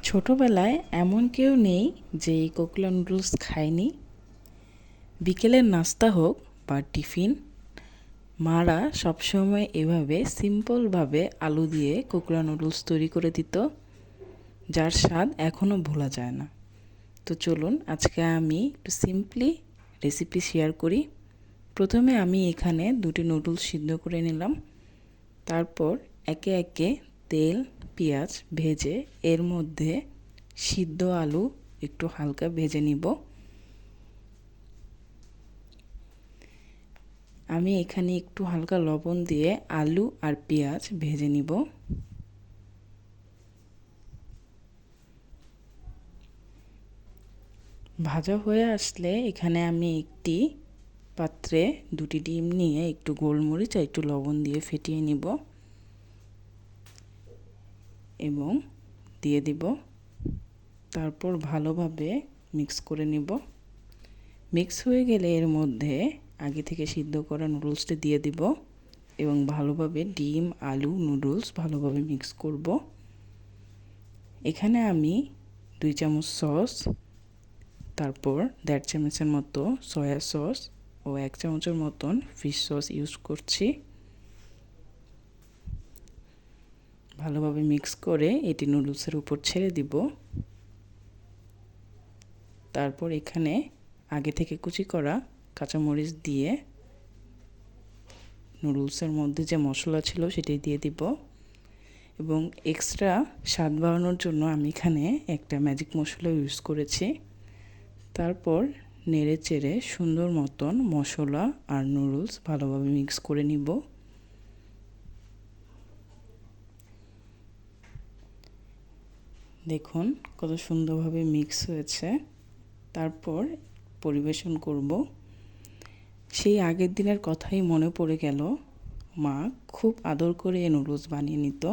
ছোটবেলায় এমন কেউ নেই যে এই কোকুলা নুডলস খায়নি। বিকেলের নাস্তা হোক বা টিফিন, মারা সবসময় এভাবে সিম্পলভাবে আলু দিয়ে কোকুলা নুডলস তৈরি করে দিত, যার স্বাদ এখনও ভোলা যায় না। তো চলুন আজকে আমি একটু সিম্পলি রেসিপি শেয়ার করি। প্রথমে আমি এখানে দুটি নুডলস সিদ্ধ করে নিলাম। তারপর একে একে তেল পেঁয়াজ ভেজে এর মধ্যে সিদ্ধ আলু একটু হালকা ভেজে নিব। আমি এখানে একটু হালকা লবণ দিয়ে আলু আর পেঁয়াজ ভেজে নিব। ভাজা হয়ে আসলে এখানে আমি একটি পাত্রে দুটি ডিম নিয়ে একটু গোলমরিচ আর একটু লবণ দিয়ে ফেটিয়ে নিব এবং দিয়ে দিব। তারপর ভালোভাবে মিক্স করে নিব। মিক্স হয়ে গেলে এর মধ্যে আগে থেকে সিদ্ধ করা নুডলসটা দিয়ে দিব এবং ভালোভাবে ডিম আলু নুডলস ভালোভাবে মিক্স করব। এখানে আমি 2 চামচ সস, তারপর 1.5 চামচের মতো সয়া সস ও 1 চামচের মতন ফিশ সস ইউজ করছি। ভালোভাবে মিক্স করে এটি নুডলসের উপর ছেড়ে দিব। তারপর এখানে আগে থেকে কুচি করা কাঁচামরিচ দিয়ে নুডলসের মধ্যে যে মশলা ছিল সেটাই দিয়ে দিব এবং এক্সট্রা স্বাদ বাড়ানোর জন্য আমি এখানে একটা ম্যাজিক মশলা ইউজ করেছি। তারপর নেড়ে চেড়ে সুন্দর মতন মশলা আর নুডলস ভালোভাবে মিক্স করে নিব। দেখুন কত সুন্দরভাবে মিক্স হয়েছে। তারপর পরিবেশন করব। সেই আগের দিনের কথাই মনে পড়ে গেল। মা খুব আদর করে এই নুডলস বানিয়ে নিত।